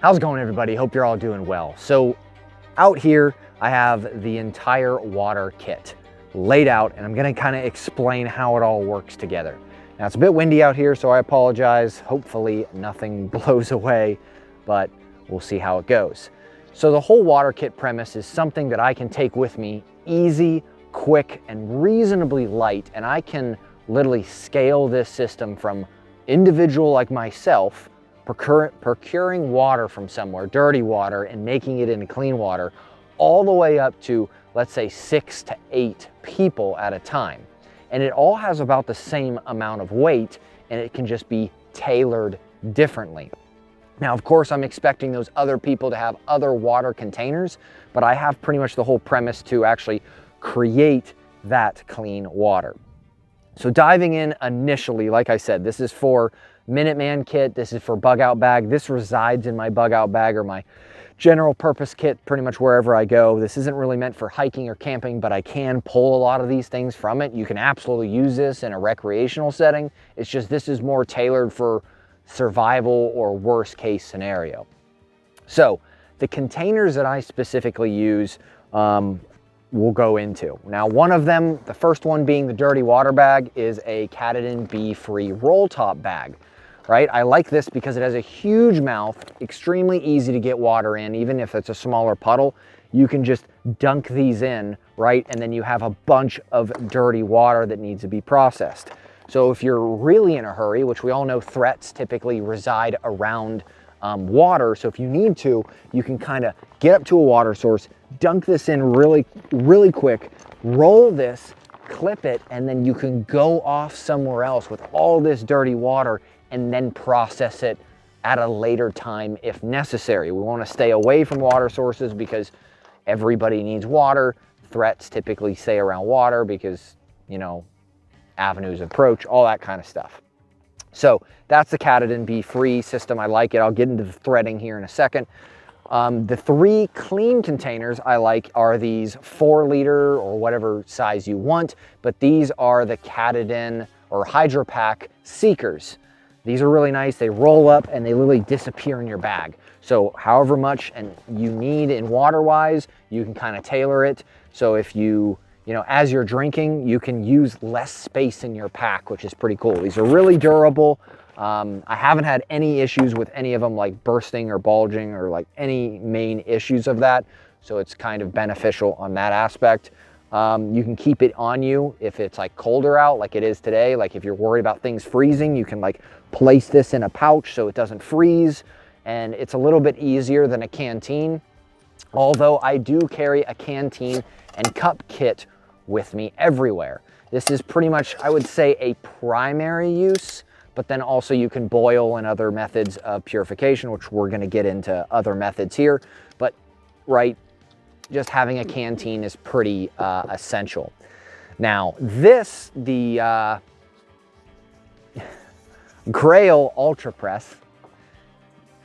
How's it going, everybody? Hope you're all doing well. So out here, I have the entire water kit laid out, and I'm gonna kind of explain how it all works together. Now, it's a bit windy out here, so I apologize. Hopefully nothing blows away, but we'll see how it goes. So the whole water kit premise is something that I can take with me, easy, quick, and reasonably light, and I can literally scale this system from individual like myself procuring water from somewhere, dirty water, and making it into clean water, all the way up to, let's say, 6 to 8 people at a time. And it all has about the same amount of weight, and it can just be tailored differently. Now, of course, I'm expecting those other people to have other water containers, but I have pretty much the whole premise to actually create that clean water. So diving in initially, like I said, this is for Minuteman kit, this is for bug out bag. This resides in my bug out bag or my general purpose kit pretty much wherever I go. This isn't really meant for hiking or camping, but I can pull a lot of these things from it. You can absolutely use this in a recreational setting. It's just this is more tailored for survival or worst case scenario. So the containers that I specifically use we'll go into. Now, one of them, the first one being the dirty water bag, is a Katadyn bee-free roll top bag, right? I like this because it has a huge mouth, extremely easy to get water in, even if it's a smaller puddle. You can just dunk these in, right? And then you have a bunch of dirty water that needs to be processed. So if you're really in a hurry, which we all know threats typically reside around water, so if you need to, you can kind of get up to a water source, dunk this in really quick, roll this, clip it, and then you can go off somewhere else with all this dirty water and then process it at a later time if necessary. We want to stay away from water sources because everybody needs water. Threats typically stay around water because, you know, avenues of approach, all that kind of stuff. So that's the Katadyn bee-free system. I like it. I'll get into the threading here in a second. The 3 clean containers I like are these 4-liter or whatever size you want, but these are the Katadyn or HydroPack Seekers. These are really nice. They roll up and they literally disappear in your bag. So however much you need in water-wise, you can kind of tailor it. So if you know, as you're drinking, you can use less space in your pack, which is pretty cool. These are really durable. I haven't had any issues with any of them, like bursting or bulging or like any main issues of that. So it's kind of beneficial on that aspect. You can keep it on you if it's like colder out like it is today. Like if you're worried about things freezing, you can like place this in a pouch so it doesn't freeze. And it's a little bit easier than a canteen. Although I do carry a canteen and cup kit with me everywhere. This is pretty much, I would say, a primary use, but then also you can boil and other methods of purification, which we're gonna get into other methods here. But right, just having a canteen is pretty essential. Now this, the Grail Ultra Press,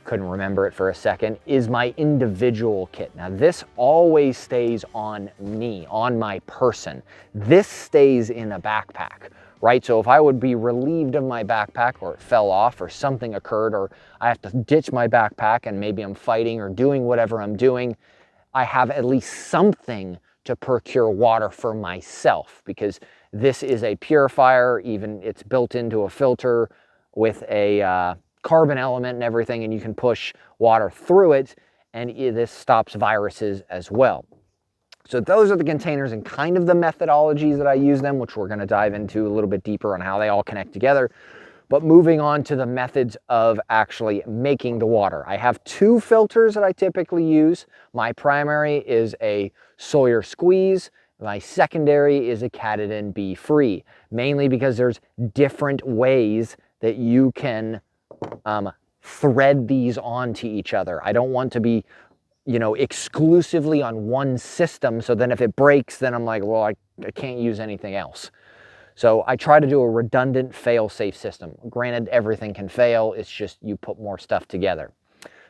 couldn't remember it for a second, is my individual kit. Now this always stays on me, on my person. This stays in a backpack, right? So if I would be relieved of my backpack or it fell off or something occurred or I have to ditch my backpack and maybe I'm fighting or doing whatever I'm doing, I have at least something to procure water for myself because this is a purifier, even it's built into a filter with a carbon element and everything, and you can push water through it, and this stops viruses as well. So those are the containers and kind of the methodologies that I use them, which we're going to dive into a little bit deeper on how they all connect together. But moving on to the methods of actually making the water. I have 2 filters that I typically use. My primary is a Sawyer Squeeze. My secondary is a Katadyn bee-free, mainly because there's different ways that you can thread these onto each other. I don't want to be, you know, exclusively on one system. So then if it breaks, then I'm like, well, I can't use anything else. So I try to do a redundant fail-safe system. Granted, everything can fail. It's just you put more stuff together.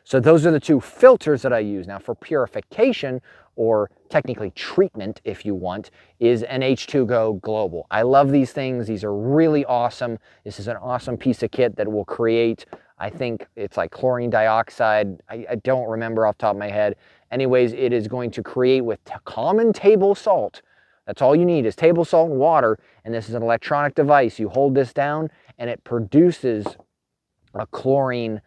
So those are the 2 filters that I use. Now for purification, or technically treatment if you want, is an H2Go Global. I love these things. These are really awesome. This is an awesome piece of kit that will create I think it's like chlorine dioxide. I don't remember off the top of my head. Anyways, it is going to create with common table salt. That's all you need is table salt and water. And this is an electronic device. You hold this down and it produces a chlorine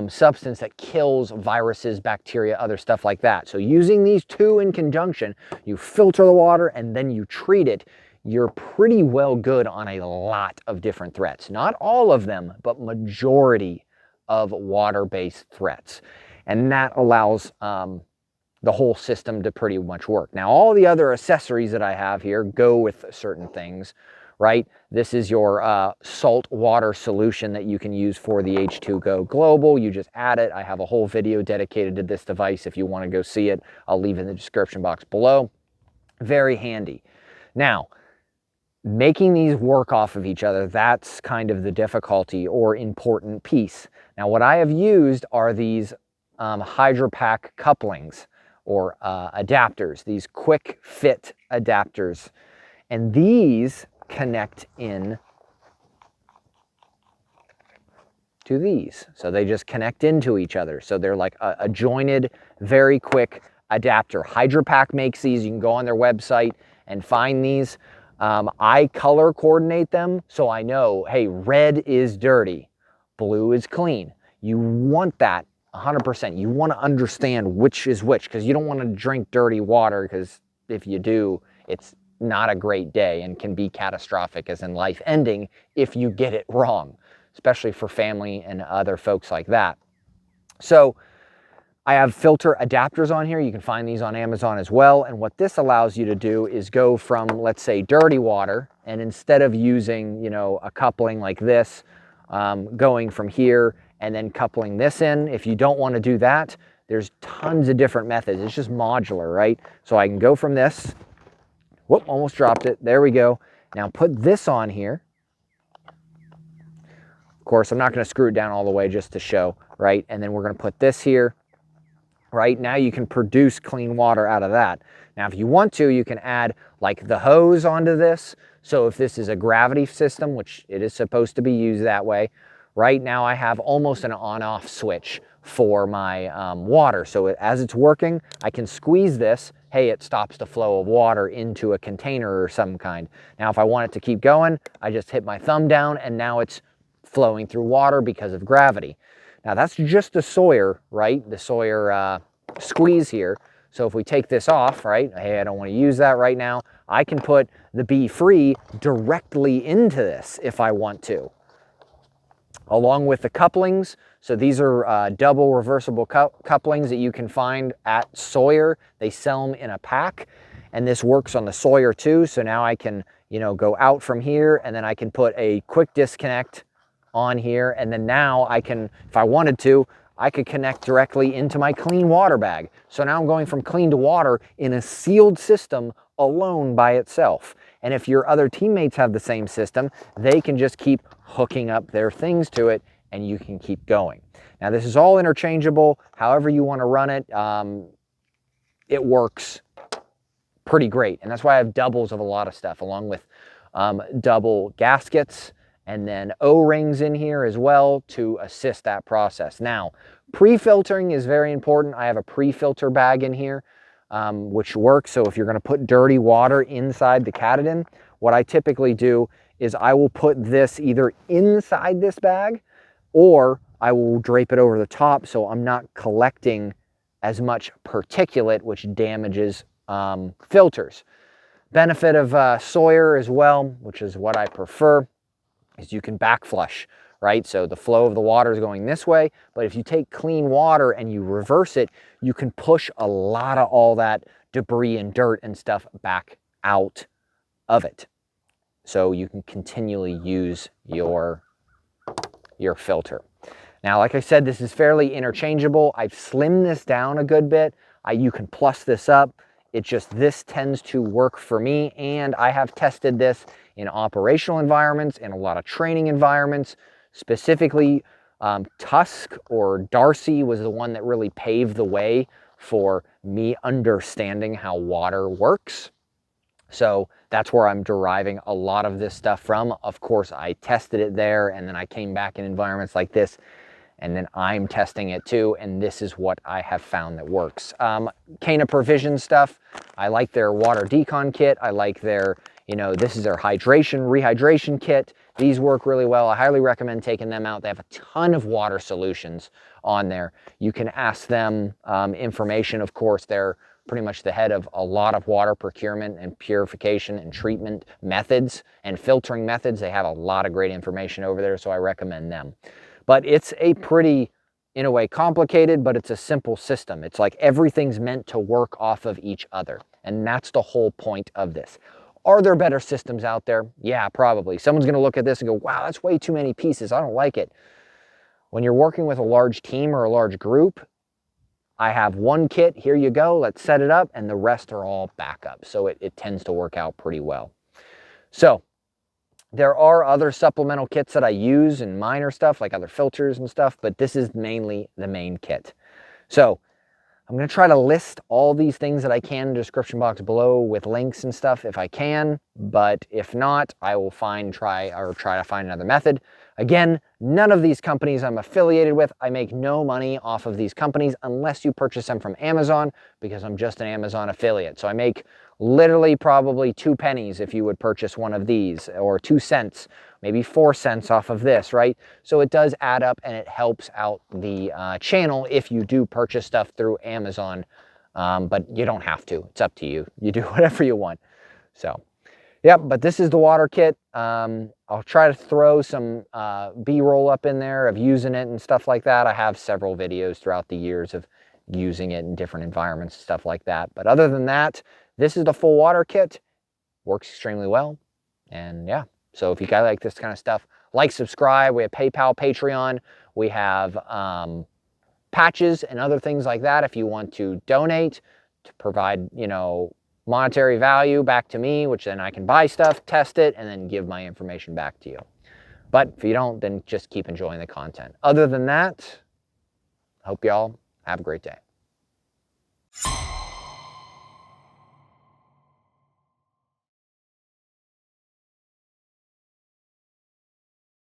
substance that kills viruses, bacteria, other stuff like that. So using these two in conjunction, you filter the water and then you treat it, you're pretty well good on a lot of different threats. Not all of them, but majority of water-based threats. And that allows the whole system to pretty much work. Now, all the other accessories that I have here go with certain things, right? This is your salt water solution that you can use for the H2Go Global. You just add it. I have a whole video dedicated to this device. If you want to go see it, I'll leave it in the description box below. Very handy. Now, making these work off of each other, that's kind of the difficulty or important piece. Now, what I have used are these HydroPack couplings or adapters, these quick fit adapters. And these connect in to these. So they just connect into each other. So they're like a jointed, very quick adapter. HydroPack makes these. You can go on their website and find these. I color coordinate them so I know, hey, red is dirty, blue is clean. You want that 100%. You want to understand which is which, because you don't want to drink dirty water, because if you do, it's not a great day and can be catastrophic, as in life ending, if you get it wrong, especially for family and other folks like that. So I have filter adapters on here. You can find these on Amazon as well. And what this allows you to do is go from, let's say, dirty water, and instead of using, a coupling like this, going from here and then coupling this in, if you don't want to do that, there's tons of different methods. It's just modular, right? So I can go from this. Whoop, almost dropped it. There we go. Now put this on here. Of course, I'm not going to screw it down all the way just to show, right? And then we're going to put this here. Right now you can produce clean water out of that. Now, if you want to, you can add like the hose onto this. So if this is a gravity system, which it is supposed to be used that way, right now I have almost an on-off switch for my water. So as it's working, I can squeeze this. Hey, it stops the flow of water into a container or some kind. Now, if I want it to keep going, I just hit my thumb down and now it's flowing through water because of gravity. Now that's just the Sawyer, right? The Sawyer squeeze here. So if we take this off, right? Hey, I don't want to use that right now. I can put the Be Free directly into this if I want to. Along with the couplings. So these are double reversible couplings that you can find at Sawyer. They sell them in a pack. And this works on the Sawyer too. So now I can, go out from here and then I can put a quick disconnect on here, and then now I can, if I wanted to, I could connect directly into my clean water bag. So now I'm going from clean to water in a sealed system alone by itself. And if your other teammates have the same system, they can just keep hooking up their things to it and you can keep going. Now this is all interchangeable. However you want to run it, it works pretty great. And that's why I have doubles of a lot of stuff, along with double gaskets, and then O-rings in here as well to assist that process. Now, pre-filtering is very important. I have a pre-filter bag in here, which works. So if you're going to put dirty water inside the Katadyn, what I typically do is I will put this either inside this bag or I will drape it over the top so I'm not collecting as much particulate, which damages filters. Benefit of Sawyer as well, which is what I prefer, is you can back flush, right? So the flow of the water is going this way, but if you take clean water and you reverse it, you can push a lot of all that debris and dirt and stuff back out of it. So you can continually use your filter. Now, like I said, this is fairly interchangeable. I've slimmed this down a good bit. You can plus this up. It's just this tends to work for me, and I have tested this in operational environments, in a lot of training environments. Specifically, Tusk or Darcy was the one that really paved the way for me understanding how water works. So that's where I'm deriving a lot of this stuff from. Of course, I tested it there, and then I came back in environments like this and then I'm testing it too, and this is what I have found that works. Cana Provision stuff, I like their water decon kit. I like their, this is their rehydration kit. These work really well. I highly recommend taking them out. They have a ton of water solutions on there. You can ask them information. Of course, they're pretty much the head of a lot of water procurement and purification and treatment methods and filtering methods. They have a lot of great information over there, so I recommend them. But it's a pretty, in a way, complicated, but it's a simple system. It's like everything's meant to work off of each other, and that's the whole point of this. Are there better systems out there? Yeah, probably. Someone's going to look at this and go, wow, that's way too many pieces. I don't like it. When you're working with a large team or a large group, I have one kit, here you go, let's set it up, and the rest are all backup. So it tends to work out pretty well. So there are other supplemental kits that I use and minor stuff, like other filters and stuff, but this is mainly the main kit. So I'm going to try to list all these things that I can in the description box below with links and stuff if I can, but if not, I will try to find another method. Again, none of these companies I'm affiliated with. I make no money off of these companies unless you purchase them from Amazon, because I'm just an Amazon affiliate. So I make literally probably 2 pennies if you would purchase one of these, or 2 cents, maybe 4 cents off of this, right? So it does add up, and it helps out the channel if you do purchase stuff through Amazon, but you don't have to. It's up to you. You do whatever you want. So, yep, but this is the water kit. I'll try to throw some B-roll up in there of using it and stuff like that. I have several videos throughout the years of using it in different environments and stuff like that. But other than that, this is the full water kit. Works extremely well. And yeah, so if you guys like this kind of stuff, like, subscribe. We have PayPal, Patreon. We have patches and other things like that if you want to donate to provide, monetary value back to me, which then I can buy stuff, test it, and then give my information back to you. But if you don't, then just keep enjoying the content. Other than that, I hope y'all have a great day.